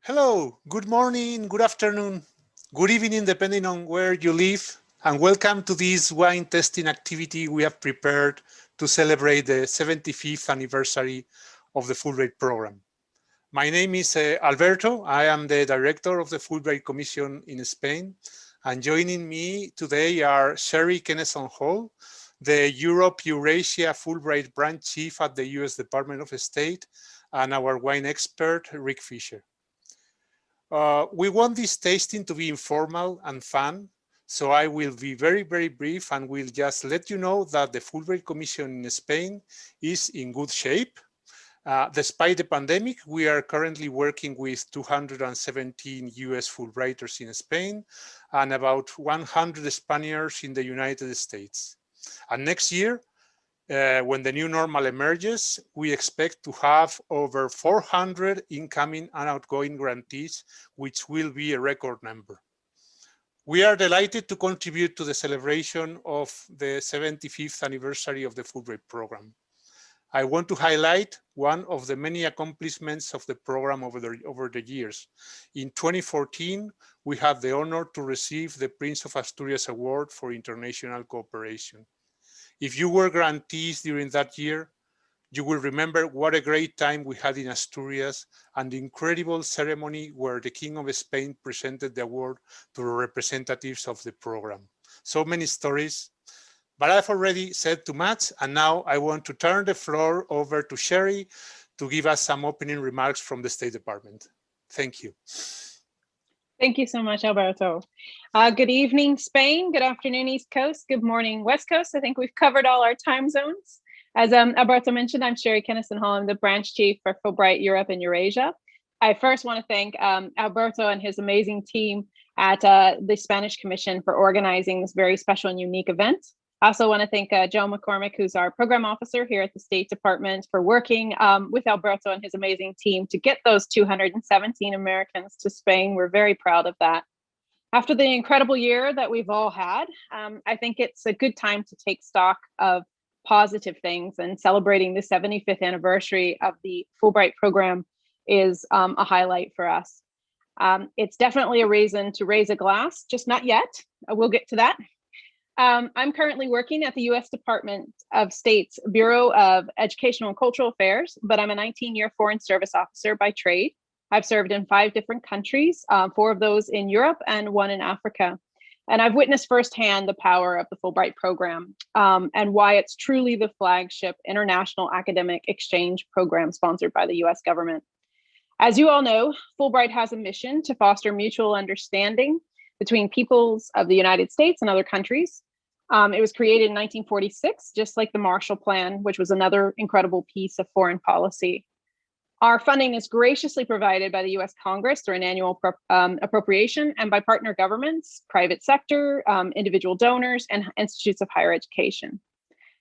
Hello, good morning, good afternoon, good evening, depending on where you live, and welcome to this wine tasting activity we have prepared to celebrate the 75th anniversary of the Fulbright program. My name is Alberto. I am the director of the Fulbright Commission in Spain, and joining me today are Sherry Kenneson Hall, the Europe Eurasia Fulbright branch chief at the US Department of State, and our wine expert, Rick Fisher. We want this tasting to be informal and fun, so I will be very brief and will just let you know that the Fulbright Commission in Spain is in good shape. Despite the pandemic, we are currently working with 217 US Fulbrighters in Spain and about 100 Spaniards in the United States. And next year, when the new normal emerges, we expect to have over 400 incoming and outgoing grantees, which will be a record number. We are delighted to contribute to the celebration of the 75th anniversary of the Fulbright program. I want to highlight one of the many accomplishments of the program over the years. In 2014, we had the honor to receive the Prince of Asturias Award for International Cooperation. If you were grantees during that year, you will remember what a great time we had in Asturias and the incredible ceremony where the King of Spain presented the award to the representatives of the program. So many stories, but I've already said too much, and now I want to turn the floor over to Sherry to give us some opening remarks from the State Department. Thank you. Thank you so much, Alberto. Good evening, Spain. Good afternoon, East Coast. Good morning, West Coast. I think we've covered all our time zones. As Alberto mentioned, I'm Sherry Kenneson Hall. I'm the branch chief for Fulbright Europe and Eurasia. I first want to thank Alberto and his amazing team at the Spanish Commission for organizing this very special and unique event. I also want to thank Joe McCormick, who's our program officer here at the State Department, for working with Alberto and his amazing team to get those 217 Americans to Spain. We're very proud of that. After the incredible year that we've all had, I think it's a good time to take stock of positive things, and celebrating the 75th anniversary of the Fulbright program is a highlight for us. It's definitely a reason to raise a glass, just not yet. We'll get to that. I'm currently working at the U.S. Department of State's Bureau of Educational and Cultural Affairs, but I'm a 19-year Foreign Service officer by trade. I've served in 5 different countries, 4 of those in Europe and 1 in Africa. And I've witnessed firsthand the power of the Fulbright program and why it's truly the flagship international academic exchange program sponsored by the U.S. government. As you all know, Fulbright has a mission to foster mutual understanding between peoples of the United States and other countries. It was created in 1946, just like the Marshall Plan, which was another incredible piece of foreign policy. Our funding is graciously provided by the US Congress through an annual appropriation and by partner governments, private sector, individual donors, and institutes of higher education.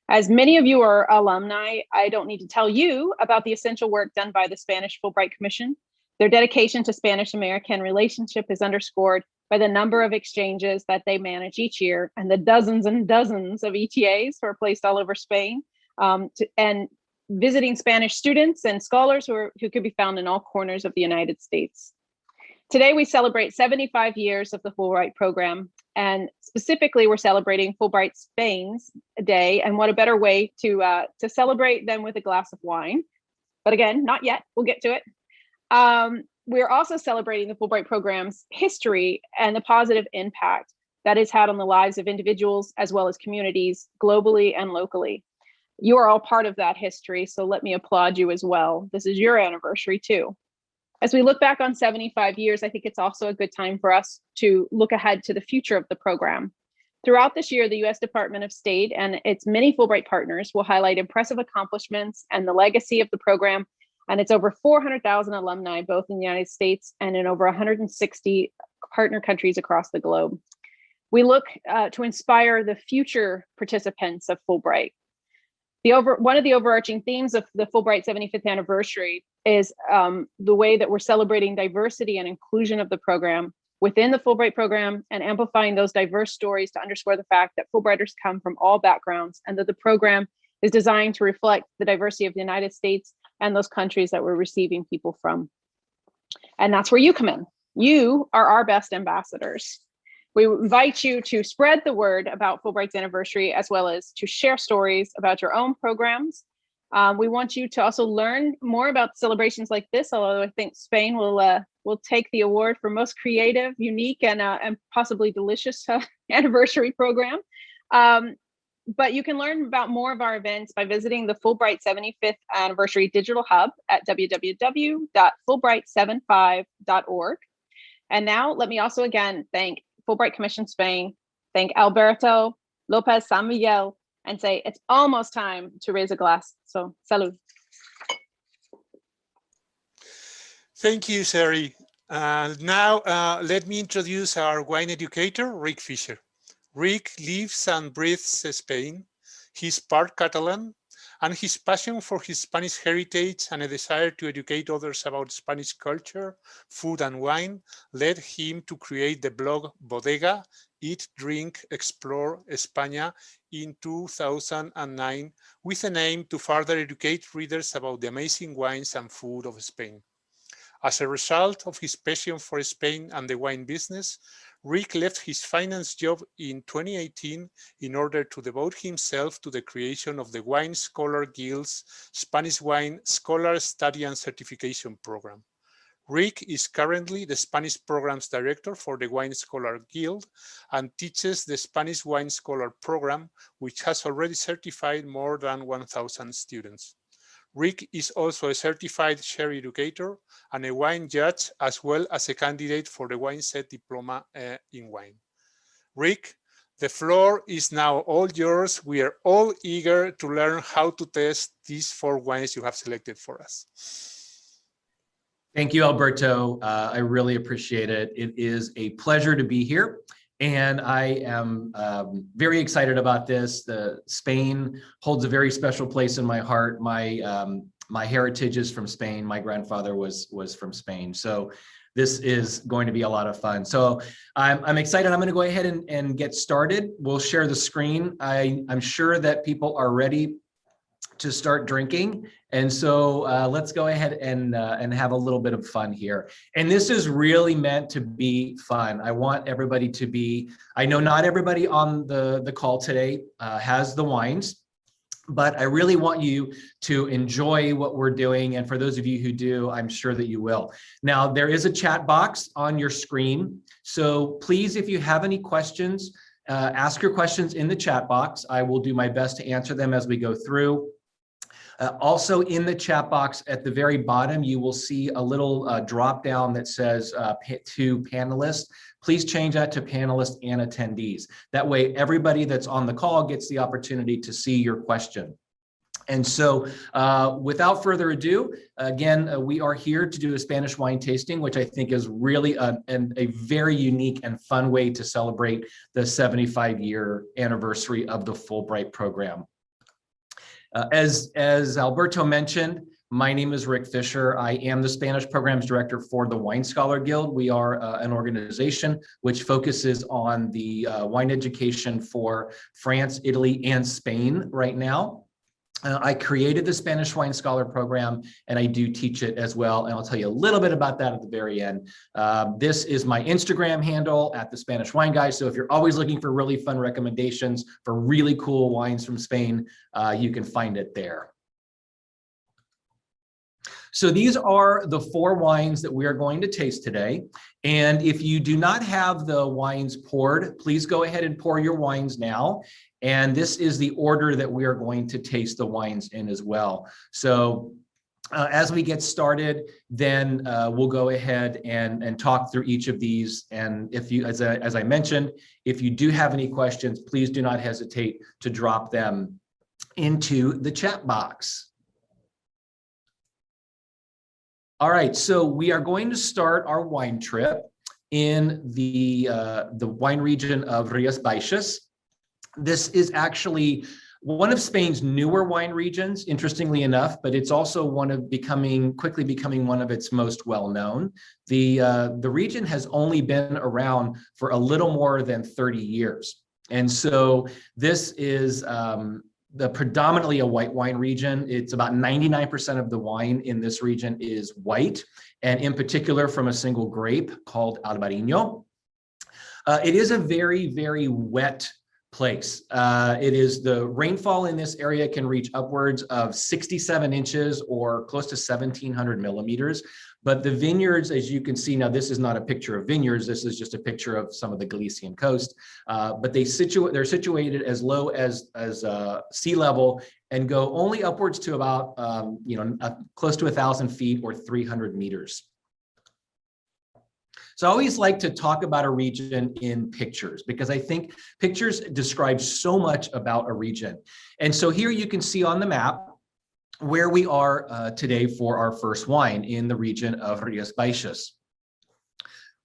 As many of you are alumni, I don't need to tell you about the essential work done by the Spanish Fulbright Commission. Their dedication to Spanish-American relationship is underscored by the number of exchanges that they manage each year and the dozens and dozens of ETAs who are placed all over Spain, and visiting Spanish students and scholars who could be found in all corners of the United States. Today, we celebrate 75 years of the Fulbright program, and specifically, we're celebrating Fulbright Spain's Day, and what a better way to celebrate than with a glass of wine. But again, not yet, we'll get to it. We're also celebrating the Fulbright program's history and the positive impact that it's had on the lives of individuals as well as communities globally and locally. You are all part of that history, so let me applaud you as well. This is your anniversary too. As we look back on 75 years, I think it's also a good time for us to look ahead to the future of the program. Throughout this year, the U.S. Department of State and its many Fulbright partners will highlight impressive accomplishments and the legacy of the program, and it's over 400,000 alumni, both in the United States and in over 160 partner countries across the globe. We look to inspire the future participants of Fulbright. One of the overarching themes of the Fulbright 75th anniversary is the way that we're celebrating diversity and inclusion of the program within the Fulbright program and amplifying those diverse stories to underscore the fact that Fulbrighters come from all backgrounds and that the program is designed to reflect the diversity of the United States and those countries that we're receiving people from. And that's where you come in. You are our best ambassadors. We invite you to spread the word about Fulbright's anniversary, as well as to share stories about your own programs. We want you to also learn more about celebrations like this, although I think Spain will take the award for most creative, unique, and possibly delicious anniversary program. But you can learn about more of our events by visiting the Fulbright 75th Anniversary Digital Hub at www.fulbright75.org. And now let me also again thank Fulbright Commission Spain, thank Alberto Lopez San Miguel, and say it's almost time to raise a glass. So, salud. Thank you, Sherry. Now, let me introduce our wine educator, Rick Fisher. Rick lives and breathes Spain. He's part Catalan, and his passion for his Spanish heritage and a desire to educate others about Spanish culture, food, and wine led him to create the blog Bodega, Eat, Drink, Explore España in 2009 with an aim to further educate readers about the amazing wines and food of Spain. As a result of his passion for Spain and the wine business, Rick left his finance job in 2018 in order to devote himself to the creation of the Wine Scholar Guild's Spanish Wine Scholar Study and Certification Program. Rick is currently the Spanish Programs Director for the Wine Scholar Guild and teaches the Spanish Wine Scholar Program, which has already certified more than 1,000 students. Rick is also a certified sherry educator and a wine judge, as well as a candidate for the Wine Set Diploma in Wine. Rick, the floor is now all yours. We are all eager to learn how to test these 4 wines you have selected for us. Thank you, Alberto. I really appreciate it. It is a pleasure to be here. And I am very excited about this. Spain holds a very special place in my heart. My heritage is from Spain. My grandfather was from Spain. So this is going to be a lot of fun. So I'm excited. I'm going to go ahead and get started. We'll share the screen. I'm sure that people are ready to start drinking. And so let's go ahead and have a little bit of fun here. And this is really meant to be fun. I want everybody to be, I know not everybody on the call today has the wines, but I really want you to enjoy what we're doing. And for those of you who do, I'm sure that you will. Now, there is a chat box on your screen. So please, if you have any questions, ask your questions in the chat box. I will do my best to answer them as we go through. Also in the chat box at the very bottom, you will see a little drop down that says to panelists. Please change that to panelists and attendees. That way, everybody that's on the call gets the opportunity to see your question. And so without further ado, again, we are here to do a Spanish wine tasting, which I think is really a very unique and fun way to celebrate the 75-year anniversary of the Fulbright program. As Alberto mentioned, my name is Rick Fisher. I am the Spanish Programs Director for the Wine Scholar Guild. We are an organization which focuses on the wine education for France, Italy, and Spain right now. I created the Spanish Wine Scholar program, and I do teach it as well. And I'll tell you a little bit about that at the very end. This is my Instagram handle at the Spanish Wine Guy. So if you're always looking for really fun recommendations for really cool wines from Spain, you can find it there. So these are the 4 wines that we are going to taste today. And if you do not have the wines poured, please go ahead and pour your wines now. And this is the order that we are going to taste the wines in as well. So as we get started, then we'll go ahead and talk through each of these. And if you, as I mentioned, if you do have any questions, please do not hesitate to drop them into the chat box. All right, so we are going to start our wine trip in the wine region of Rías Baixas. This is actually one of Spain's newer wine regions, interestingly enough, but it's also one of quickly becoming one of its most well-known. The region has only been around for a little more than 30 years. And so this is predominantly a white wine region. It's about 99% of the wine in this region is white, and in particular from a single grape called Albarino. It is a very, very wet place. The rainfall in this area can reach upwards of 67 inches or close to 1,700 millimeters. But the vineyards, as you can see, now this is not a picture of vineyards, this is just a picture of some of the Galician coast, but they're situated as low as sea level and go only upwards to about, close to 1,000 feet or 300 meters. So I always like to talk about a region in pictures because I think pictures describe so much about a region. And so here you can see on the map where we are today for our first wine in the region of Rías Baixas.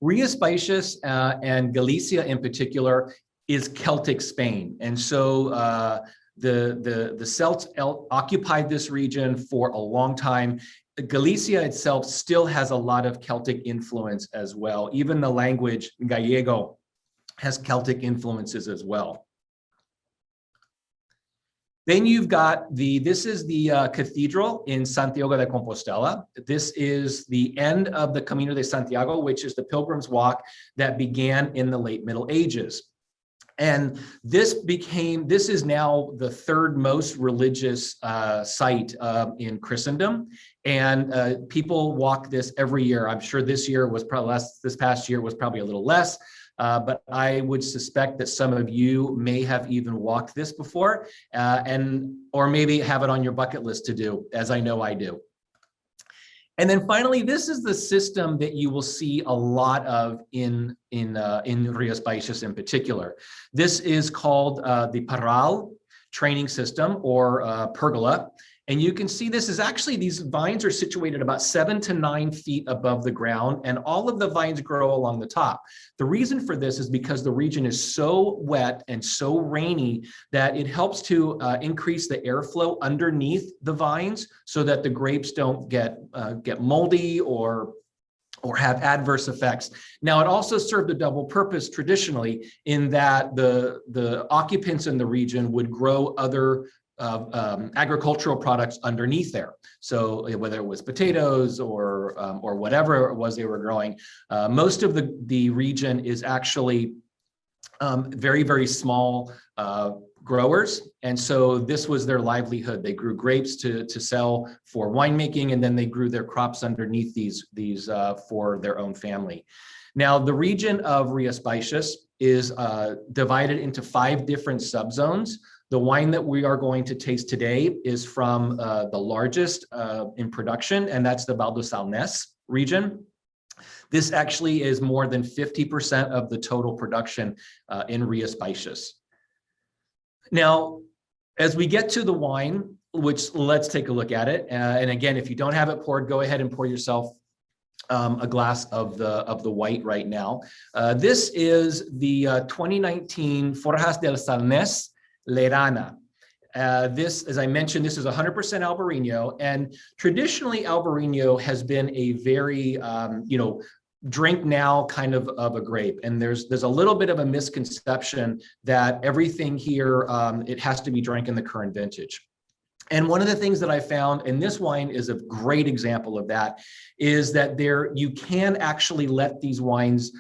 Rías Baixas and Galicia in particular is Celtic Spain. And so the Celts occupied this region for a long time. Galicia itself still has a lot of Celtic influence as well. Even the language Gallego has Celtic influences as well. Then you've got this is the cathedral in Santiago de Compostela. This is the end of the Camino de Santiago, which is the Pilgrim's Walk that began in the late Middle Ages. And this is now the third most religious site in Christendom. And people walk this every year. I'm sure this year was probably less, this past year was probably a little less. But I would suspect that some of you may have even walked this before, or maybe have it on your bucket list to do, as I know I do. And then finally, this is the system that you will see a lot of in Rías Baixas in particular. This is called the Parral training system, or pergola. And you can see this is actually, these vines are situated about 7 to 9 feet above the ground, and all of the vines grow along the top. The reason for this is because the region is so wet and so rainy that it helps to increase the airflow underneath the vines so that the grapes don't get moldy or have adverse effects. Now, it also served a double purpose traditionally in that the occupants in the region would grow other agricultural products underneath there. So whether it was potatoes or whatever it was they were growing, most of the region is actually very, very small growers. And so this was their livelihood. They grew grapes to sell for winemaking, and then they grew their crops underneath these for their own family. Now, the region of Rías Baixas is divided into 5 different subzones. The wine that we are going to taste today is from the largest in production, and that's the Val do Salnés region. This actually is more than 50% of the total production in Rías Baixas. Now, as we get to the wine, which let's take a look at it. And again, if you don't have it poured, go ahead and pour yourself a glass of the white right now. This is the 2019 Forjas del Salnés Lerana. This, as I mentioned, this is 100% Albarino, and traditionally Albarino has been a very, drink now kind of a grape. And there's a little bit of a misconception that everything here, it has to be drank in the current vintage. And one of the things that I found, and this wine is a great example of that, is that you can actually let these wines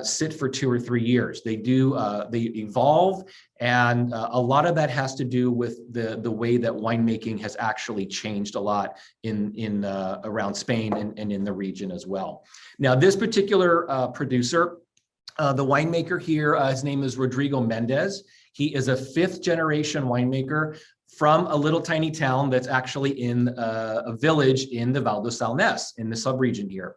sit for 2 or 3 years. They evolve, and a lot of that has to do with the way that winemaking has actually changed a lot in around Spain and in the region as well. Now, this particular producer, the winemaker here, his name is Rodrigo Mendez. He is a 5th generation winemaker from a little tiny town that's actually in a village in the Val do Salnés, in the subregion here.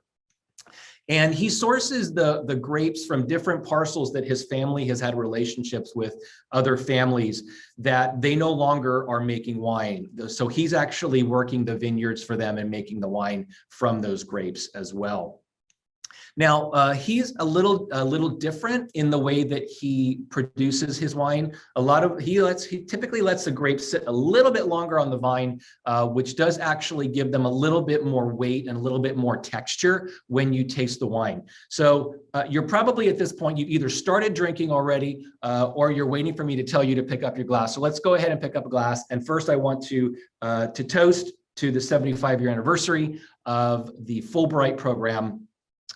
And he sources the grapes from different parcels that his family has had relationships with other families that they no longer are making wine. So he's actually working the vineyards for them and making the wine from those grapes as well. Now, he's a little different in the way that he produces his wine. He typically lets the grapes sit a little bit longer on the vine, which does actually give them a little bit more weight and a little bit more texture when you taste the wine. So you're probably at this point, you've either started drinking already or you're waiting for me to tell you to pick up your glass. So let's go ahead and pick up a glass. And first I want to toast to the 75-year anniversary of the Fulbright program.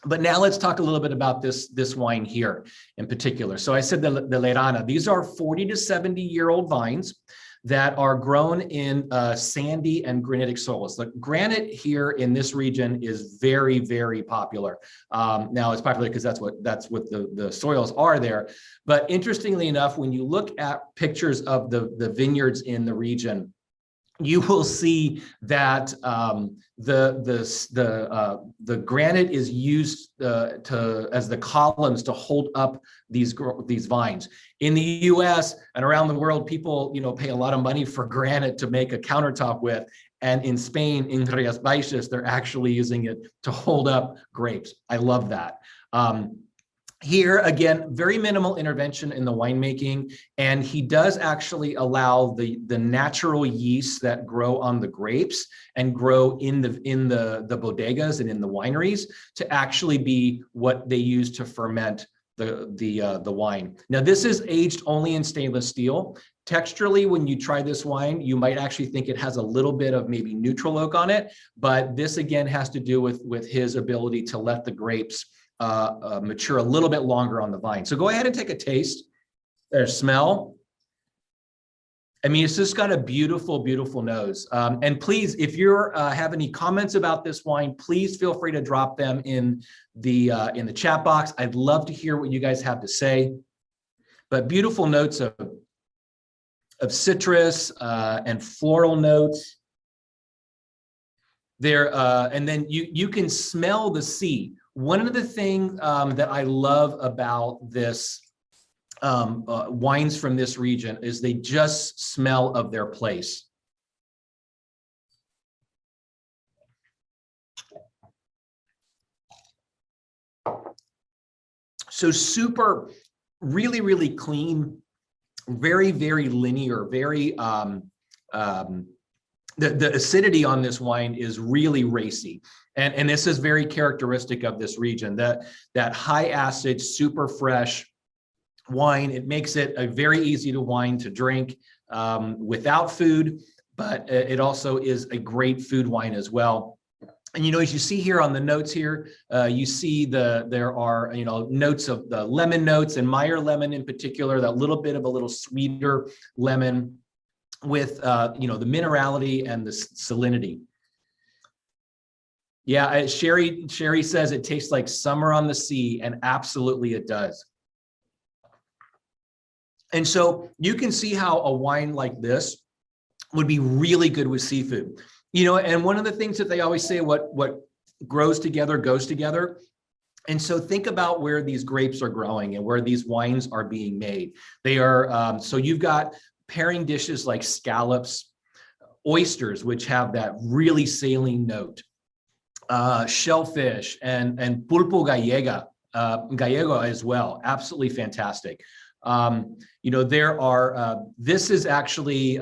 But now let's talk a little bit about this wine here in particular. So I said the Lerana. These are 40 to 70-year-old vines that are grown in sandy and granitic soils. The granite here in this region is very, very popular. Now it's popular because that's what the soils are there. But interestingly enough, when you look at pictures of the vineyards in the region, you will see that the granite is used as the columns to hold up these vines. In the U.S. and around the world, people pay a lot of money for granite to make a countertop with, and in Spain, in Rías Baixas, they're actually using it to hold up grapes. I love that. Here, again, very minimal intervention in the winemaking, and he does actually allow the natural yeasts that grow on the grapes and grow in the bodegas and in the wineries to actually be what they use to ferment the wine. Now, this is aged only in stainless steel. Texturally, when you try this wine, you might actually think it has a little bit of maybe neutral oak on it, but this again has to do with his ability to let the grapes mature a little bit longer on the vine. So go ahead and take a taste. There's smell. I mean, it's just got a beautiful, beautiful nose. And please, if you have any comments about this wine, please feel free to drop them in the chat box. I'd love to hear what you guys have to say. But beautiful notes of citrus and floral notes there, and then you can smell the sea. One of the things that I love about this wines from this region is they just smell of their place. So super, really, really clean, very, very linear, very, the acidity on this wine is really racy. And this is very characteristic of this region, that high acid, super fresh wine. It makes it a very easy to wine to drink without food, but it also is a great food wine as well. And as you see here on the notes here, you see there are notes of the lemon notes, and Meyer lemon in particular, that little bit of a little sweeter lemon with the minerality and the salinity. Yeah, Sherry says it tastes like summer on the sea, and absolutely it does. And so you can see how a wine like this would be really good with seafood. And one of the things that they always say, what grows together goes together. And so think about where these grapes are growing and where these wines are being made. They are, so you've got pairing dishes like scallops, oysters, which have that really saline note, shellfish, and pulpo gallego as well. Absolutely fantastic. There are, this is actually,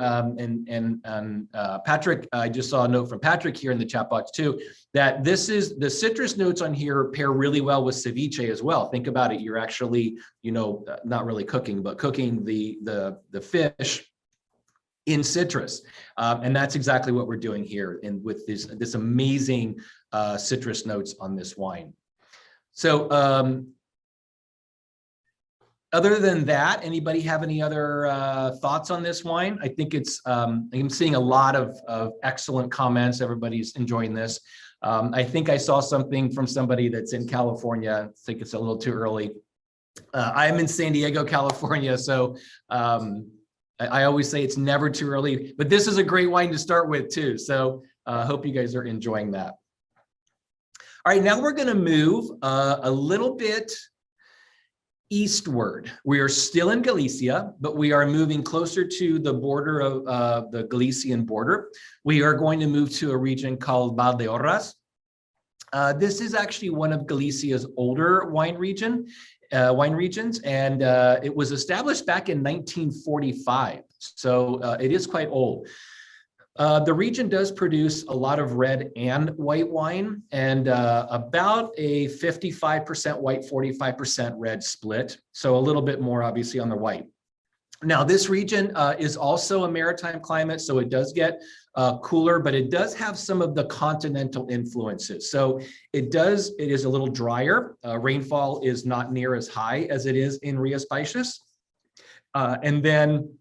Patrick, I just saw a note from Patrick here in the chat box too, that this is, the citrus notes on here pair really well with ceviche as well. Think about it. You're actually, not really cooking, but cooking the fish in citrus. And that's exactly what we're doing here with this amazing citrus notes on this wine. So, other than that, anybody have any other thoughts on this wine? I think it's, I'm seeing a lot of excellent comments. Everybody's enjoying this. I think I saw something from somebody that's in California. I think it's a little too early. I'm in San Diego, California. So I always say it's never too early, but this is a great wine to start with too. So I hope you guys are enjoying that. All right, now we're gonna move a little bit eastward. We are still in Galicia, but we are moving closer to the border of the Galician border. We are going to move to a region called Valdeorras. This is actually one of Galicia's older wine regions, and it was established back in 1945. So it is quite old. The region does produce a lot of red and white wine, and about a 55% white, 45% red split. So a little bit more obviously on the white. Now, this region is also a maritime climate, so it does get cooler, but it does have some of the continental influences. So it is a little drier. Rainfall is not near as high as it is in Rías Baixas. And then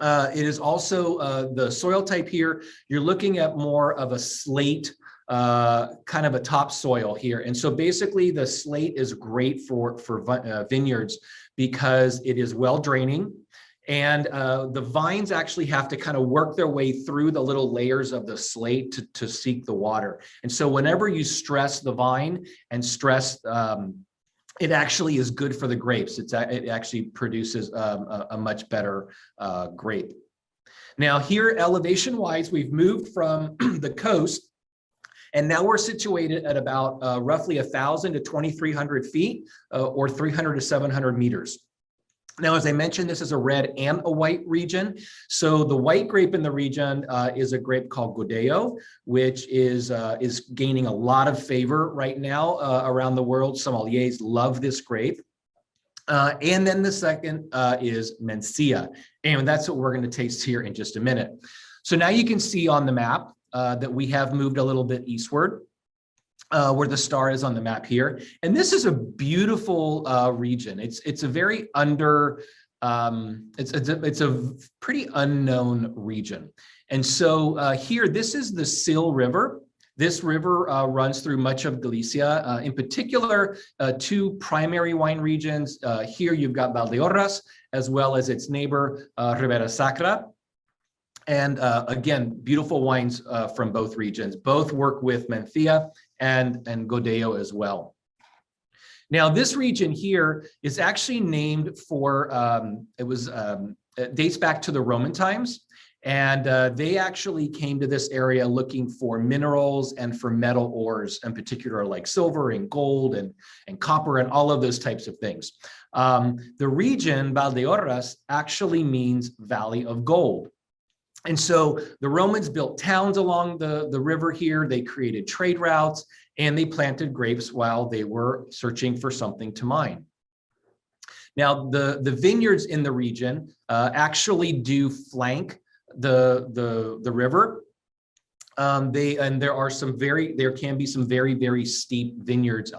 it is also the soil type here. You're looking at more of a slate, kind of a topsoil here. And so basically the slate is great for vineyards because it is well draining. And the vines actually have to kind of work their way through the little layers of the slate to seek the water. And so whenever you stress the vine and stress, it actually is good for the grapes. It actually produces a much better grape. Now here, elevation-wise, we've moved from the coast, and now we're situated at about roughly 1,000 to 2,300 feet, or 300 to 700 meters. Now, as I mentioned, this is a red and a white region. So the white grape in the region is a grape called Godello, which is gaining a lot of favor right now around the world. Sommeliers love this grape. And then the second is Mencia, and that's what we're going to taste here in just a minute. So now you can see on the map that we have moved a little bit eastward. Where the star is on the map here, and this is a beautiful region. It's a very it's a pretty unknown region, and so here, this is the Sil River. This river runs through much of Galicia, in particular, two primary wine regions. Here you've got Valdeorras, as well as its neighbor Ribera Sacra. And again, beautiful wines from both regions. Both work with Mencia and Godello as well. Now, this region here is actually named for, it dates back to the Roman times. And they actually came to this area looking for minerals and for metal ores, in particular like silver and gold and copper and all of those types of things. The region, Valdeorras, actually means Valley of Gold. And so the Romans built towns along the river here. They created trade routes, and they planted grapes while they were searching for something to mine. Now, the vineyards in the region actually do flank the river. There can be some very steep vineyards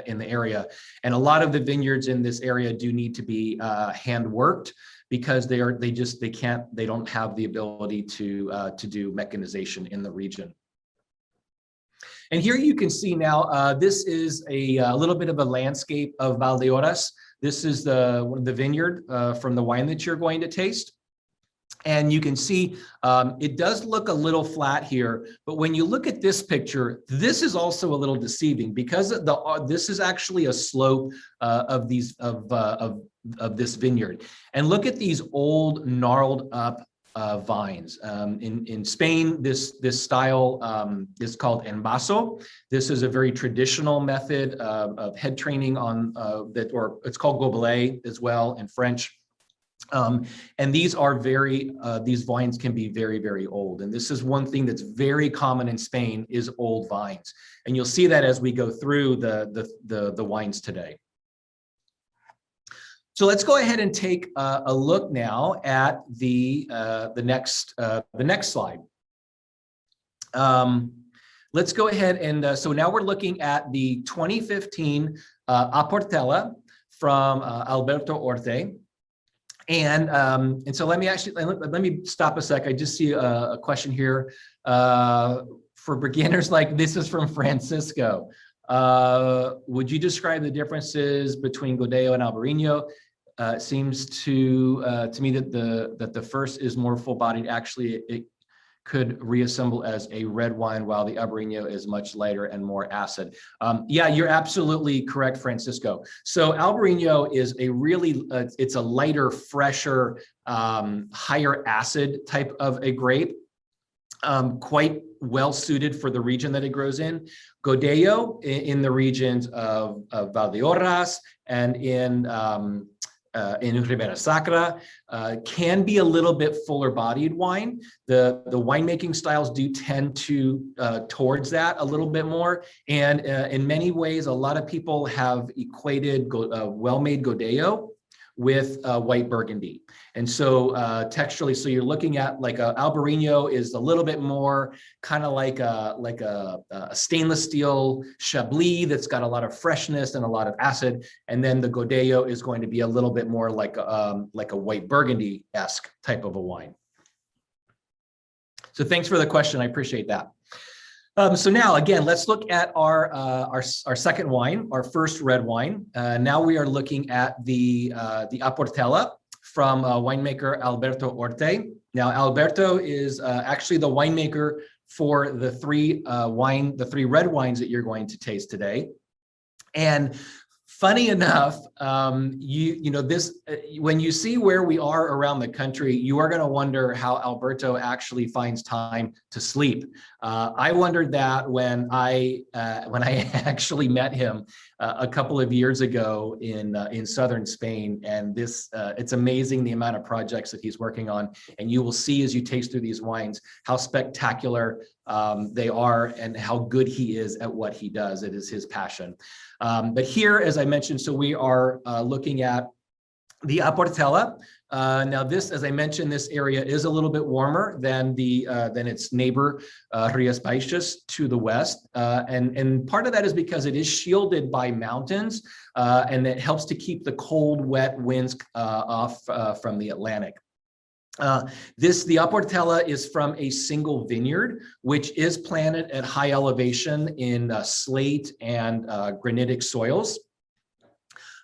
in the area, and a lot of the vineyards in this area do need to be hand worked, because they don't have the ability to do mechanization in the region. And here you can see now, this is a little bit of a landscape of Valdeorras. This is the vineyard from the wine that you're going to taste. And you can see it does look a little flat here, but when you look at this picture, this is also a little deceiving, because this is actually a slope of this vineyard. And look at these old gnarled up vines. In Spain, this style is called envaso. This is a very traditional method of head training on or it's called gobelet as well in French. And these are these vines can be very old. And this is one thing that's very common in Spain, is old vines. And you'll see that as we go through the wines today. So let's go ahead and take a look now at the next slide. Let's go ahead and so now we're looking at the 2015 Portela from ALBERTO ORTE. And so let me stop a sec. I just see a question here for beginners. Like, this is from Francisco. Would you describe the differences between Godello and Albarino? It seems to me that the first is more full-bodied. Actually, it could reassemble as a red wine, while the Albarino is much lighter and more acid. Yeah, you're absolutely correct, Francisco. So Albarino is a really, it's a lighter, fresher, higher acid type of a grape. quite well suited for the region that it grows in. Godello in the regions of Valdeorras and in Ribera Sacra can be a little bit fuller bodied wine. The winemaking styles do tend to towards that a little bit more. And in many ways, a lot of people have equated well-made Godello with white Burgundy. And so texturally, so you're looking at like a Albarino is a little bit more kind of like a stainless steel Chablis that's got a lot of freshness and a lot of acid. And then the Godello is going to be a little bit more like a white Burgundy-esque type of a wine. So thanks for the question. I appreciate that. So now, again, let's look at our second wine, our first red wine. Now we are looking at the Portela from winemaker Alberto ORTE. Now, Alberto is actually the winemaker for the three red wines that you're going to taste today. And funny enough, when you see where we are around the country, you are going to wonder how Alberto actually finds time to sleep. I wondered that when I actually met him a couple of years ago in southern Spain, and it's amazing the amount of projects that he's working on. And you will see as you taste through these wines how spectacular they are and how good he is at what he does. It is his passion. But here, as I mentioned, so we are looking at the Portela. Now this, as I mentioned, this area is a little bit warmer than its neighbor, Rías Baixas to the west. And part of that is because it is shielded by mountains and it helps to keep the cold, wet winds off from the Atlantic. The Portela is from a single vineyard, which is planted at high elevation in slate and granitic soils.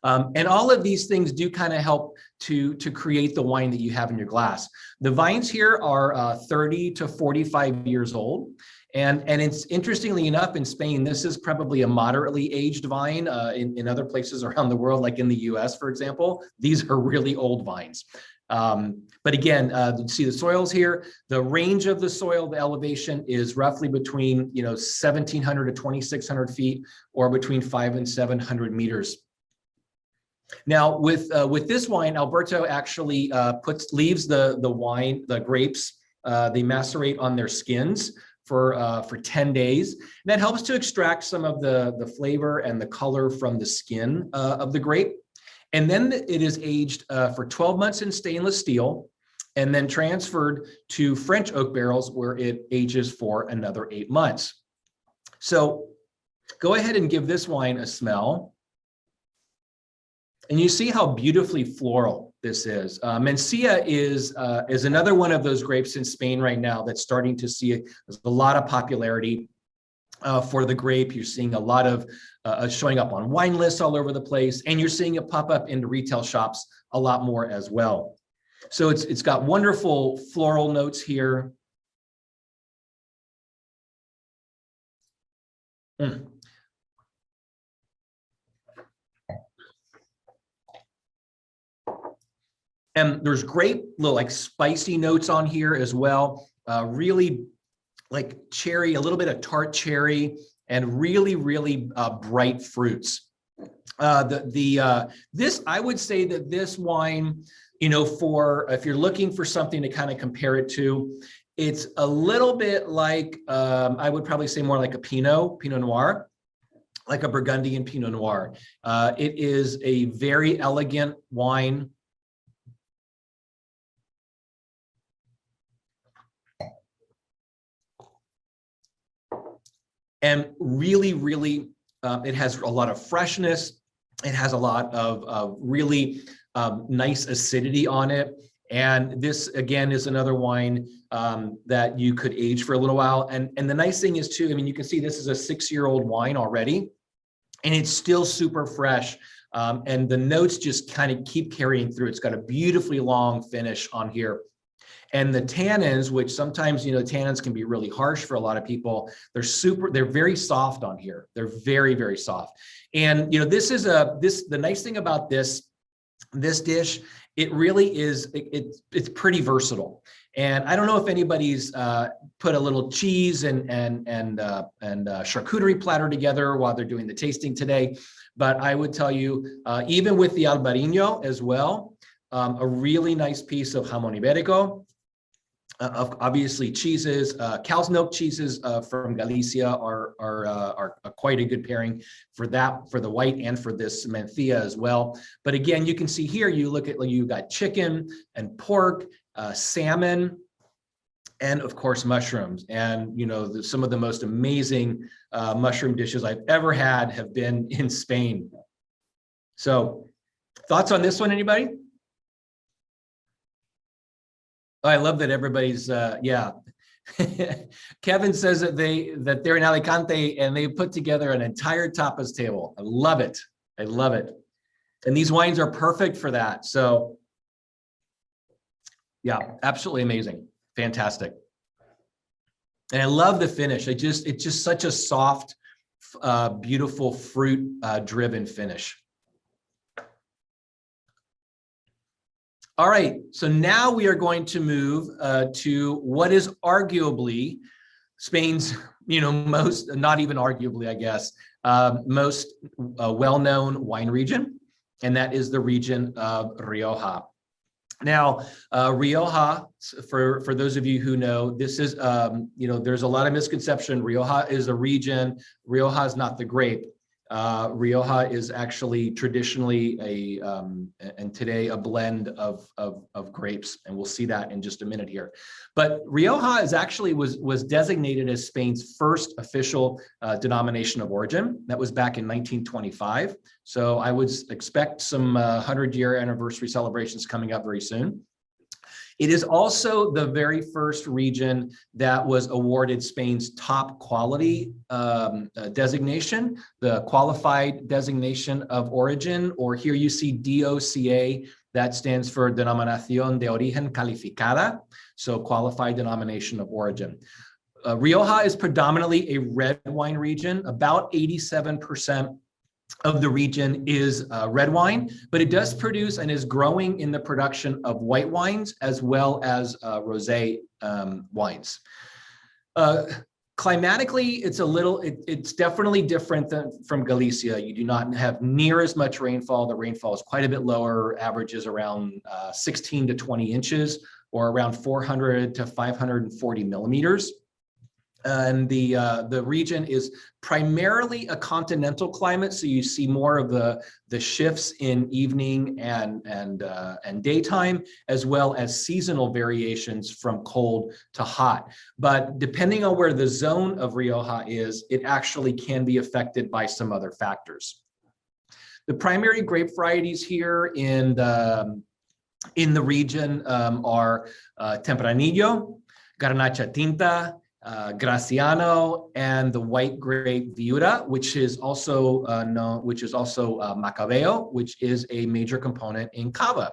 And all of these things do kind of help to create the wine that you have in your glass. The vines here are 30 to 45 years old. And it's interestingly enough, in Spain, this is probably a moderately aged vine. In other places around the world, like in the US, for example, these are really old vines. But again, you see the soils here. The range of the soil, the elevation is roughly between 1,700 to 2,600 feet, or between 500 and 700 meters. Now, with this wine, Alberto actually leaves the grapes, they macerate on their skins for 10 days. And that helps to extract some of the flavor and the color from the skin of the grape. And then it is aged for 12 months in stainless steel, and then transferred to French oak barrels where it ages for another 8 months. So go ahead and give this wine a smell. And you see how beautifully floral this is. Mencia is another one of those grapes in Spain right now that's starting to see a lot of popularity for the grape. You're seeing a lot of showing up on wine lists all over the place, and you're seeing it pop up into retail shops a lot more as well. So it's got wonderful floral notes here. And there's great little like spicy notes on here as well. Really like cherry, a little bit of tart cherry, and really bright fruits. I would say that this wine, if you're looking for something to kind of compare it to, it's a little bit like I would probably say more like a Pinot Noir, like a Burgundian Pinot Noir. It is a very elegant wine. And really, it has a lot of freshness. It has a lot of really nice acidity on it. And this, again, is another wine that you could age for a little while. And the nice thing is, too, I mean, you can see this is a 6-year-old wine already, and it's still super fresh. And the notes just kind of keep carrying through. It's got a beautifully long finish on here. And the tannins, which sometimes, tannins can be really harsh for a lot of people, they're very soft on here. They're very soft. And, the nice thing about this dish, it really is, it's pretty versatile. And I don't know if anybody's put a little cheese and charcuterie platter together while they're doing the tasting today. But I would tell you, even with the Albarino as well, a really nice piece of jamón ibérico, obviously cheeses, cow's milk cheeses from Galicia are quite a good pairing for that, for the white and for this Mencía as well. But again, you can see here, you got chicken and pork, salmon, and of course mushrooms. And you know, some of the most amazing mushroom dishes I've ever had have been in Spain. So thoughts on this one, anybody? Oh, I love that everybody's yeah. Kevin says that they're in Alicante and they put together an entire tapas table. I love it. I love it. And these wines are perfect for that. So yeah, absolutely amazing. Fantastic. And I love the finish. It's just such a soft, beautiful fruit driven finish. All right, so now we are going to move to what is arguably Spain's, you know, most, not even arguably, I guess, most well-known wine region, and that is the region of Rioja. Now, Rioja, for those of you who know, this is, you know, there's a lot of misconception. Rioja is a region. Rioja is not the grape. Rioja is actually traditionally and today a blend of grapes, and we'll see that in just a minute here. But Rioja is actually was designated as Spain's first official denomination of origin. That was back in 1925. So I would expect some 100-year anniversary celebrations coming up very soon. It is also the very first region that was awarded Spain's top quality designation, the qualified designation of origin, or here you see DOCA, that stands for Denominación de Origen Calificada, so qualified denomination of origin. Rioja is predominantly a red wine region. About 87% of the region is red wine, but it does produce and is growing in the production of white wines as well as rosé wines. Climatically, it's definitely different from Galicia. You do not have near as much rainfall. The rainfall is quite a bit lower, averages around 16 to 20 inches, or around 400 to 540 millimeters. And the region is primarily a continental climate, so you see more of the shifts in evening and daytime, as well as seasonal variations from cold to hot. But depending on where the zone of Rioja is, it actually can be affected by some other factors. The primary grape varieties here in the region are Tempranillo, Garnacha Tinta, Graciano, and the white grape Viura, which is also Macabeo, which is a major component in Cava.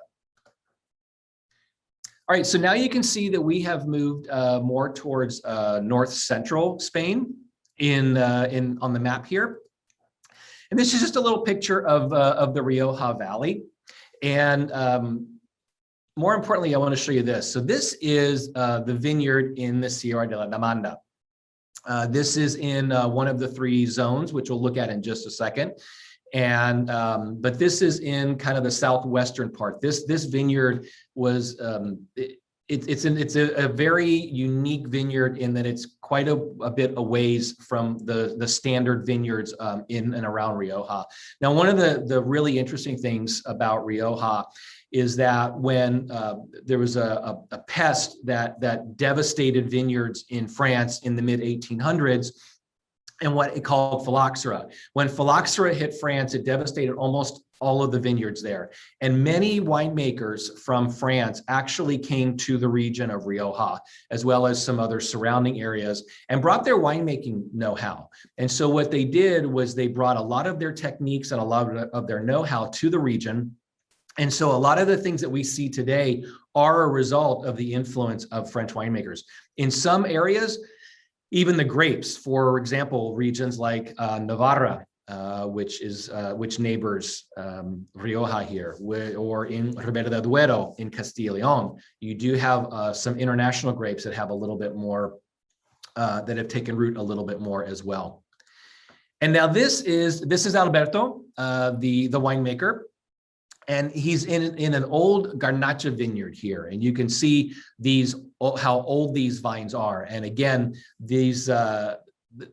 All right, so now you can see that we have moved more towards north central Spain on the map here. And this is just a little picture of the Rioja Valley. And more importantly, I want to show you this. So this is the vineyard in the Sierra de la Demanda. This is in one of the three zones, which we'll look at in just a second. And but this is in kind of the southwestern part. This vineyard was it's a very unique vineyard in that it's quite a bit a ways from the standard vineyards in and around Rioja. Now, one of the really interesting things about Rioja is that when there was a pest that devastated vineyards in France in the mid-1800s, and what it called phylloxera. When phylloxera hit France, it devastated almost all of the vineyards there. And many winemakers from France actually came to the region of Rioja, as well as some other surrounding areas, and brought their winemaking know-how. And so what they did was they brought a lot of their techniques and a lot of their know-how to the region. And so a lot of the things that we see today are a result of the influence of French winemakers. In some areas, even the grapes, for example, regions like Navarra, which neighbors Rioja here, or in Ribera del Duero in Castilla y León, you do have some international grapes that have a little bit more that have taken root a little bit more as well. And now this is Alberto, the winemaker. And he's in an old Garnacha vineyard here, and you can see how old these vines are. And again, these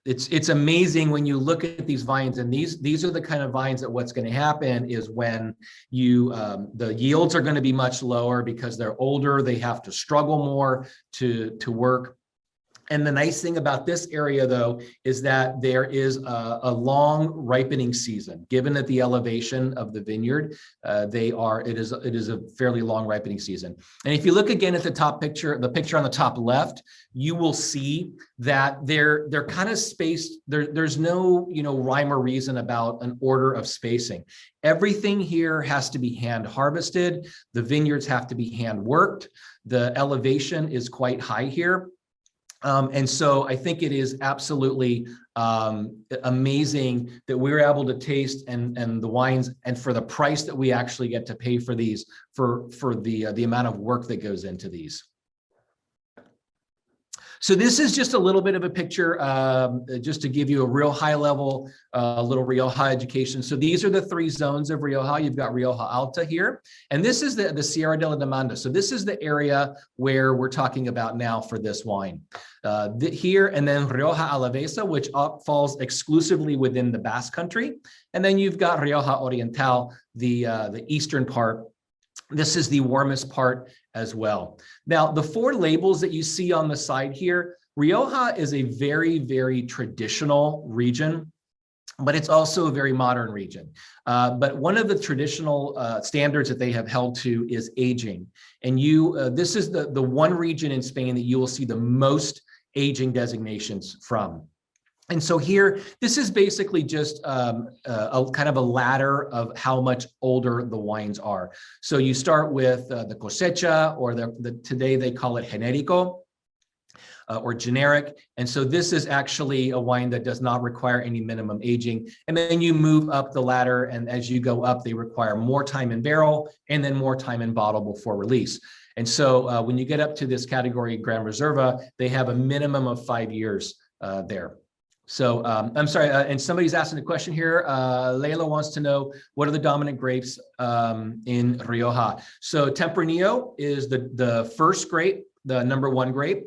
it's amazing when you look at these vines, and these are the kind of vines that what's going to happen is when the yields are going to be much lower because they're older, they have to struggle more to work. And the nice thing about this area, though, is that there is a long ripening season. Given that the elevation of the vineyard, it is a fairly long ripening season. And if you look again at the top picture, the picture on the top left, you will see that they're kind of spaced. There's no rhyme or reason about an order of spacing. Everything here has to be hand harvested. The vineyards have to be hand worked. The elevation is quite high here. And so I think it is absolutely amazing that we're able to taste and the wines, and for the price that we actually get to pay for these, for the amount of work that goes into these. So this is just a little bit of a picture, just to give you a real high level, little Rioja education. So these are the 3 zones of Rioja. You've got Rioja Alta here, and this is the Sierra de la Demanda. So this is the area where we're talking about now for this wine. Here, and then Rioja Alavesa, which falls exclusively within the Basque Country. And then you've got Rioja Oriental, the eastern part. This is the warmest part as well. Now, the 4 labels that you see on the side here, Rioja is a very, very traditional region, but it's also a very modern region. But one of the traditional standards that they have held to is aging. And this is the one region in Spain that you will see the most aging designations from. And so here, this is basically just a kind of a ladder of how much older the wines are. So you start with the cosecha, or today they call it genérico, or generic. And so this is actually a wine that does not require any minimum aging. And then you move up the ladder, and as you go up, they require more time in barrel and then more time in bottle before release. And so when you get up to this category, Gran Reserva, they have a minimum of 5 years there. So I'm sorry, and somebody's asking a question here. Leila wants to know, what are the dominant grapes in Rioja? So Tempranillo is the first grape, the #1 grape.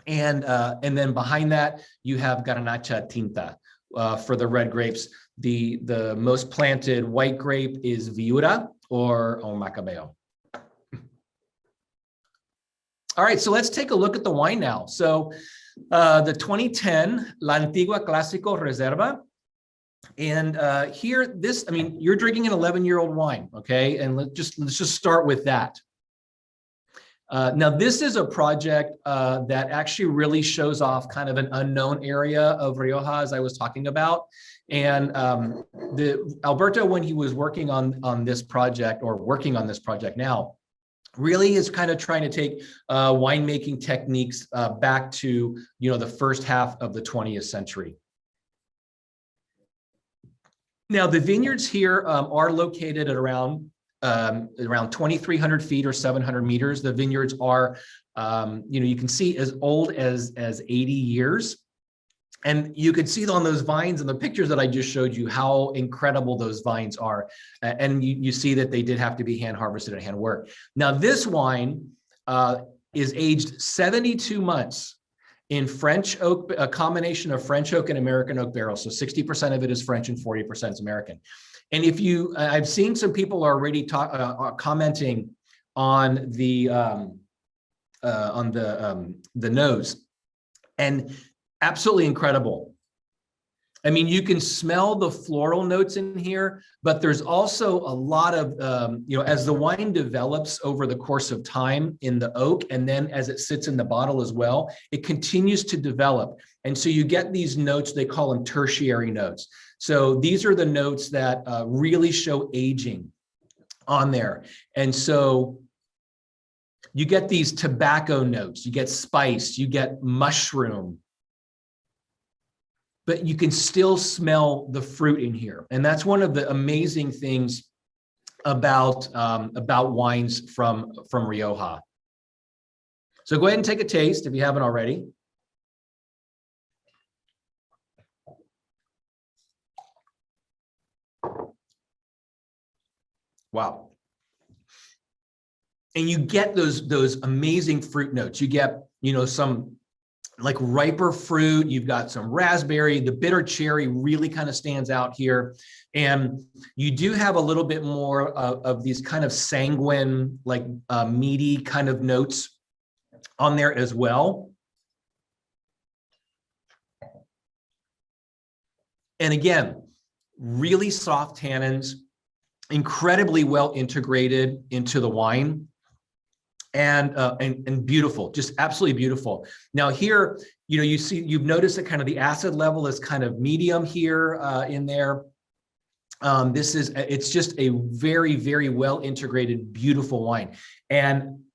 And then behind that, you have Garnacha Tinta for the red grapes. The most planted white grape is Viura or Macabeo. All right, so let's take a look at the wine now. So the 2010 La Antigua Clásico Reserva. And here, you're drinking an 11-year-old wine, okay? And let's just start with that. Now, this is a project that actually really shows off kind of an unknown area of Rioja, as I was talking about. And Alberto, when he was working on this project, or working on this project now, really is kind of trying to take winemaking techniques back to the first half of the 20th century. Now, the vineyards here are located at around 2,300 feet or 700 meters. The vineyards are, you can see as old as 80 years. And you could see on those vines and the pictures that I just showed you how incredible those vines are. And you see that they did have to be hand harvested and hand worked. Now, this wine is aged 72 months in French oak, a combination of French oak and American oak barrels. So 60% of it is French and 40% is American. And if I've seen some people already commenting on the nose, and absolutely incredible. I mean, you can smell the floral notes in here, but there's also a lot of, as the wine develops over the course of time in the oak, and then as it sits in the bottle as well, it continues to develop. And so you get these notes, they call them tertiary notes. So these are the notes that really show aging on there. And so you get these tobacco notes, you get spice, you get mushroom, but you can still smell the fruit in here. And that's one of the amazing things about wines from Rioja. So go ahead and take a taste if you haven't already. Wow. And you get those amazing fruit notes. You get, you know, some like riper fruit, you've got some raspberry, the bitter cherry really kind of stands out here. And you do have a little bit more of these kind of sanguine, like meaty kind of notes on there as well. And again, really soft tannins, incredibly well integrated into the wine. And beautiful, just absolutely beautiful. Now here, you know, you've noticed that kind of the acid level is kind of medium here in there. It's just a very, very well integrated, beautiful wine.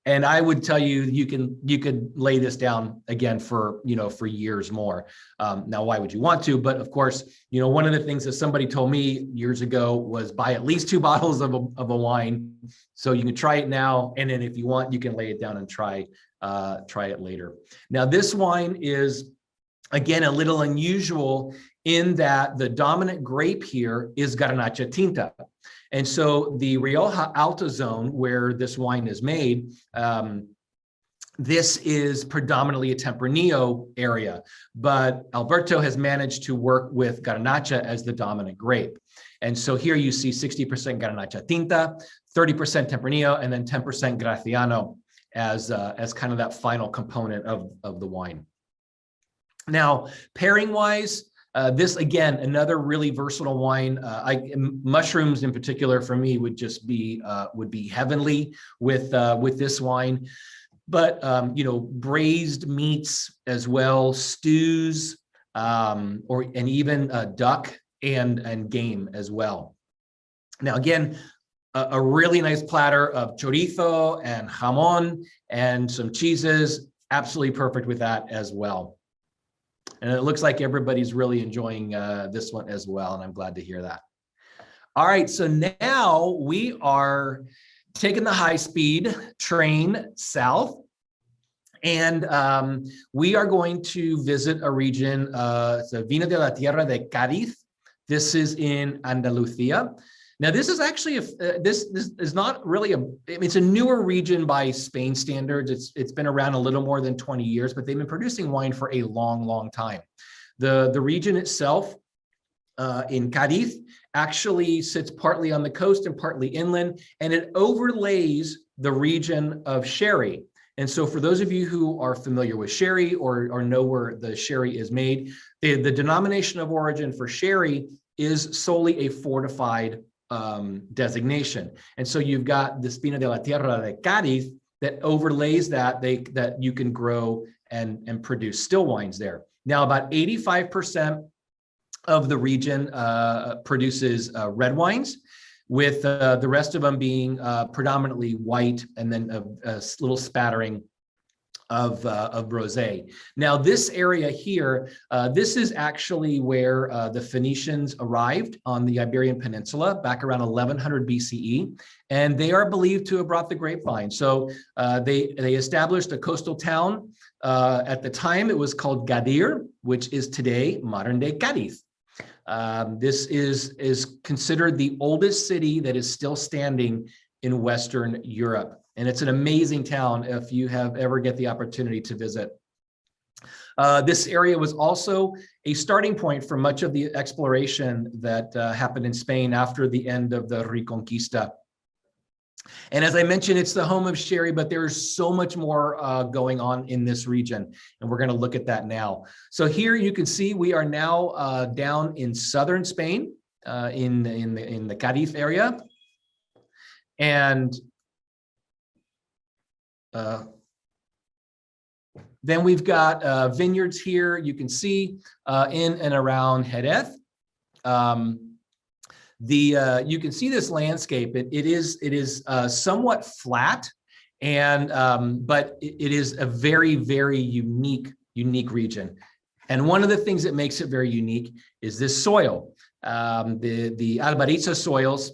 And I would tell you, you could lay this down again for, you know, for years more. Now, why would you want to? But of course, you know, one of the things that somebody told me years ago was buy at least 2 bottles of a wine. So you can try it now. And then if you want, you can lay it down and try it later. Now, this wine is, again, a little unusual in that the dominant grape here is Garnacha Tinta. And so the Rioja Alta zone where this wine is made, this is predominantly a Tempranillo area, but Alberto has managed to work with Garnacha as the dominant grape. And so here you see 60% Garnacha Tinta, 30% Tempranillo, and then 10% Graciano as kind of that final component of the wine. Now, pairing wise, this again, another really versatile wine. Mushrooms in particular for me would just be heavenly with this wine. But you know, braised meats as well, stews, and even duck and game as well. Now again, a really nice platter of chorizo and jamon and some cheeses, absolutely perfect with that as well. And it looks like everybody's really enjoying this one as well, and I'm glad to hear that. All right, so now we are taking the high-speed train south, and we are going to visit a region, the Vino de la Tierra de Cádiz. This is in Andalusia. Now, this is actually this is not really it's a newer region by Spain standards. It's been around a little more than 20 years, but they've been producing wine for a long, long time. The region itself in Cádiz actually sits partly on the coast and partly inland, and it overlays the region of sherry. And so for those of you who are familiar with sherry or know where the sherry is made, the denomination of origin for sherry is solely a fortified designation. And so you've got this Vino de la Tierra de Cádiz that overlays that you can grow and produce still wines there. Now, about 85% of the region produces red wines, with the rest of them being predominantly white, and then a little spattering of rosé. Now, this area here, this is actually where the Phoenicians arrived on the Iberian Peninsula back around 1100 BCE, and they are believed to have brought the grapevine. So they established a coastal town. At the time, it was called Gadir, which is today modern-day Cádiz. This is considered the oldest city that is still standing in Western Europe. And it's an amazing town if you ever get the opportunity to visit. This area was also a starting point for much of the exploration that happened in Spain after the end of the Reconquista. And as I mentioned, it's the home of sherry, but there's so much more going on in this region, and we're going to look at that now. So here you can see we are now down in southern Spain, in the Cádiz area, and then we've got vineyards here. You can see in and around Jerez. You can see this landscape. It is somewhat flat, and but it is a very, very unique region. And one of the things that makes it very unique is this soil. The Albariza soils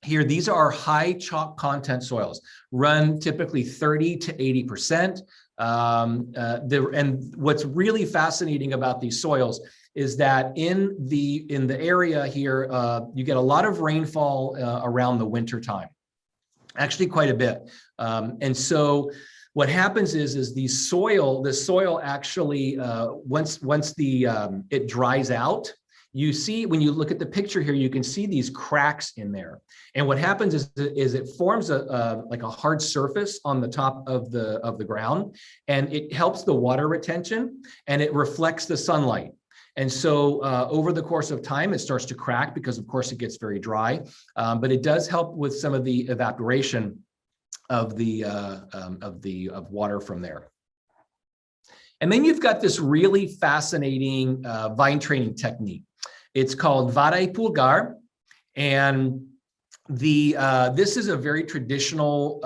here, these are high chalk content soils, run typically 30 to 80%. And what's really fascinating about these soils is that in the area here, you get a lot of rainfall around the winter time, actually quite a bit. And so what happens is the soil actually, once it dries out, you see, when you look at the picture here, you can see these cracks in there. And what happens is it forms like a hard surface on the top of the ground, and it helps the water retention, and it reflects the sunlight. And so over the course of time, it starts to crack because, of course, it gets very dry, but it does help with some of the evaporation of water from there. And then you've got this really fascinating vine training technique. It's called vara y pulgar, and this is a very traditional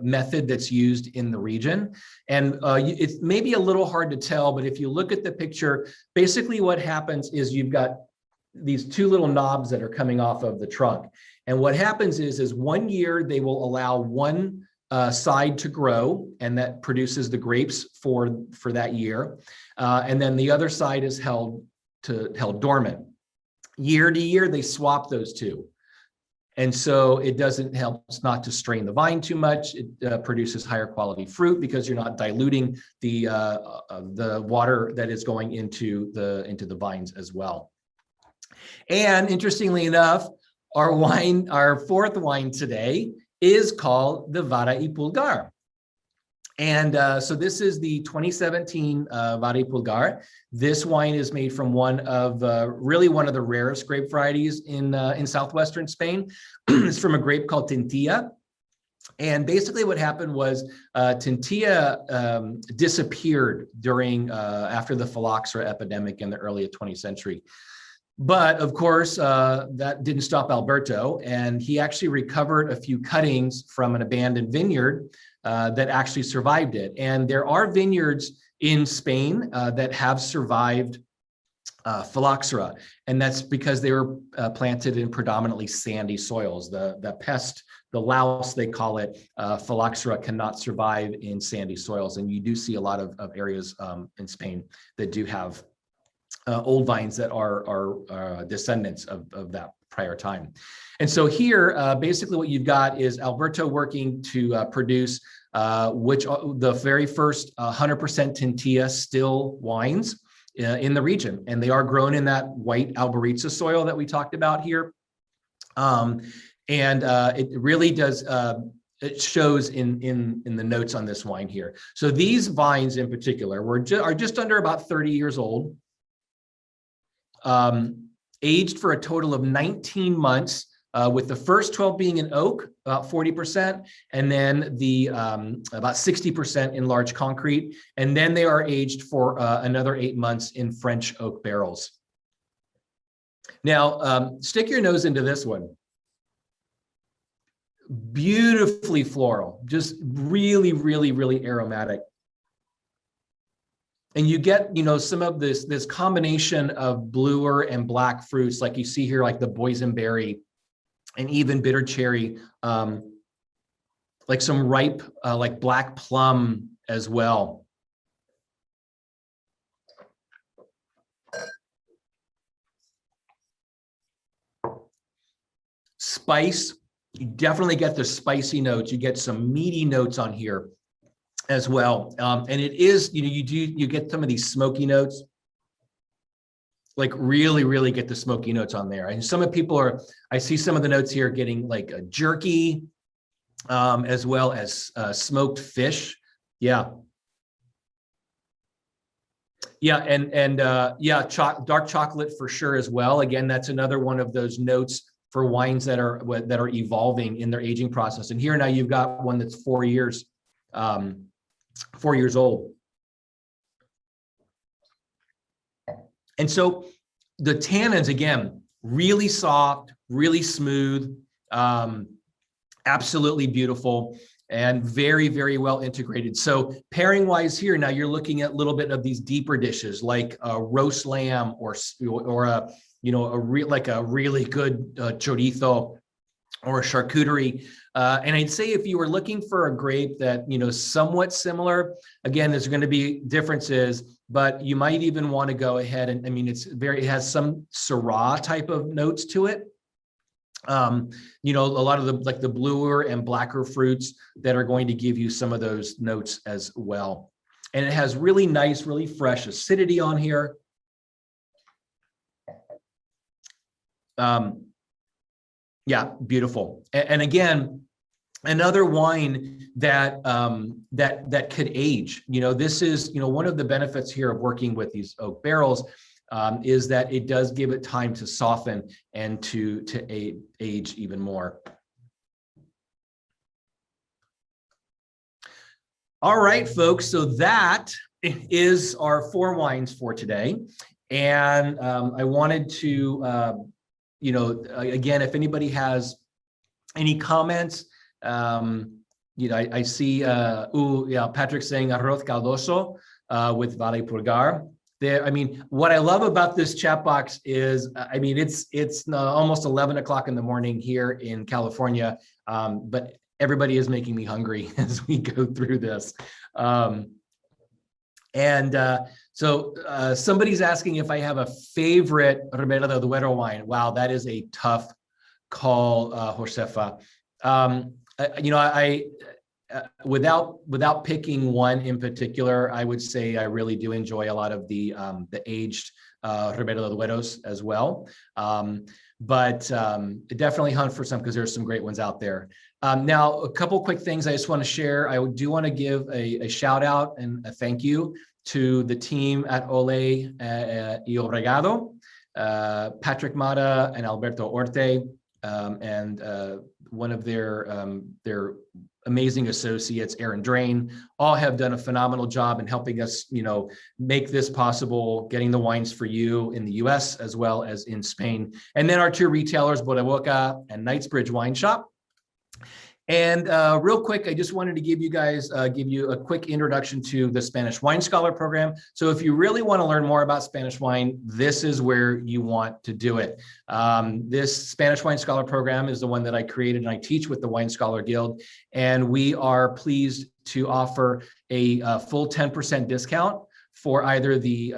method that's used in the region. And it's maybe a little hard to tell, but if you look at the picture, basically what happens is you've got these two little knobs that are coming off of the trunk. And what happens is 1 year they will allow one side to grow, and that produces the grapes for that year. And then the other side is held dormant. Year to year, they swap those two. And so it doesn't help not to strain the vine too much. It produces higher quality fruit because you're not diluting the water that is going into the vines as well. And interestingly enough, our fourth wine today is called the vara y pulgar. And so this is the 2017 vara y pulgar. This wine is made from one of the rarest grape varieties in southwestern Spain. It's from a grape called Tintilla. And basically what happened was Tintilla disappeared after the phylloxera epidemic in the early 20th century. But of course, that didn't stop Alberto, and he actually recovered a few cuttings from an abandoned vineyard that actually survived it. And there are vineyards in Spain that have survived phylloxera, and that's because they were planted in predominantly sandy soils. The pest, the louse they call it, phylloxera cannot survive in sandy soils, and you do see a lot of areas in Spain that do have old vines that are descendants of that prior time. And so here, basically what you've got is Alberto working to produce the very first 100% Tintilla still wines in the region. And they are grown in that white Alberitza soil that we talked about here. It really does, it shows in the notes on this wine here. So these vines in particular are just under about 30 years old. Aged for a total of 19 months, with the first 12 being in oak, about 40%, and then about 60% in large concrete. And then they are aged for another 8 months in French oak barrels. Now, stick your nose into this one. Beautifully floral, just really, really, really aromatic. And you get, some of this combination of bluer and black fruits, like you see here, like the boysenberry and even bitter cherry, like some ripe, like black plum as well. Spice, you definitely get the spicy notes. You get some meaty notes on here as well. And it is, you get some of these smoky notes, like really, really get the smoky notes on there. And some of people I see some of the notes here getting like a jerky, as well as smoked fish. Yeah. Yeah, and dark chocolate for sure as well. Again, that's another one of those notes for wines that are evolving in their aging process. And here now you've got one that's 4 years. 4 years old. And so the tannins, again, really soft, really smooth, absolutely beautiful, and very, very well integrated. So pairing wise here, now you're looking at a little bit of these deeper dishes like roast lamb or a really good chorizo, or a charcuterie. And I'd say if you were looking for a grape that, you know, somewhat similar, again, there's going to be differences, but you might even want to go ahead and, I mean, it has some Syrah type of notes to it. You know, a lot of the bluer and blacker fruits that are going to give you some of those notes as well. And it has really nice, really fresh acidity on here. Yeah, beautiful. And again, another wine that that could age. You know, this is, you know, one of the benefits here of working with these oak barrels is that it does give it time to soften and to age even more. All right, folks. So that is our 4 wines for today, and I wanted to. You know, again, if anybody has any comments, you know, I see, yeah, Patrick saying arroz caldoso with Vale Purgar. There, I mean, what I love about this chat box is, I mean, it's almost 11 o'clock in the morning here in California, but everybody is making me hungry as we go through this. So somebody's asking if I have a favorite Ribera del Duero wine. Wow, that is a tough call, Josefa. You know, without picking one in particular, I would say I really do enjoy a lot of the aged Ribera del Dueros as well. But definitely hunt for some because there's some great ones out there. Now, a couple quick things I just want to share. I do want to give a shout out and a thank you to the team at Ole y Obregado, Patrick Mata and Alberto Orte, and one of their amazing associates, Aaron Drain, all have done a phenomenal job in helping us, you know, make this possible, getting the wines for you in the US as well as in Spain. And then our 2 retailers, Boca and Knightsbridge Wine Shop. And real quick, I just wanted to give you guys, give you a quick introduction to the Spanish Wine Scholar program. So if you really want to learn more about Spanish wine, this is where you want to do it. This Spanish Wine Scholar program is the one that I created and I teach with the Wine Scholar Guild. And we are pleased to offer a full 10% discount for either the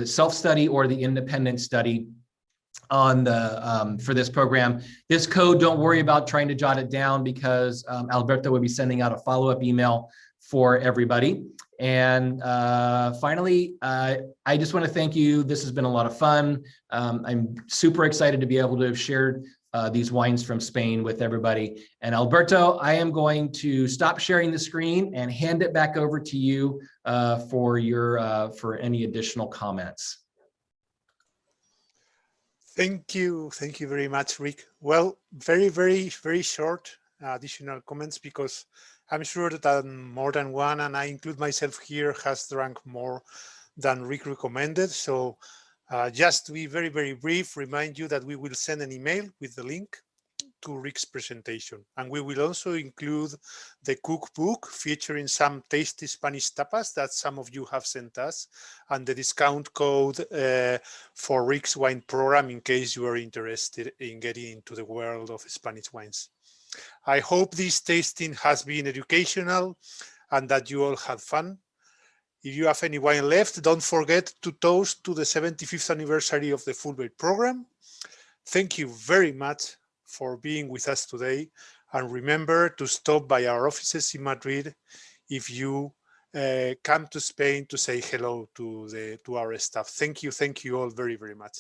self-study or the independent study on the for this program. This code, don't worry about trying to jot it down because Alberto will be sending out a follow-up email for everybody. And finally, I just want to thank you. This has been a lot of fun. I'm super excited to be able to have shared these wines from Spain with everybody. And Alberto, I am going to stop sharing the screen and hand it back over to you for your for any additional comments. Thank you very much, Rick. Well, very short additional comments because I'm sure that more than one, and I include myself here, has drank more than Rick recommended. So just to be very brief, remind you that we will send an email with the link to Rick's presentation. And we will also include the cookbook featuring some tasty Spanish tapas that some of you have sent us, and the discount code for Rick's wine program in case you are interested in getting into the world of Spanish wines. I hope this tasting has been educational and that you all had fun. If you have any wine left, don't forget to toast to the 75th anniversary of the Fulbright program. Thank you very much for being with us today, and remember to stop by our offices in Madrid if you come to Spain to say hello to our staff. Thank you all very much.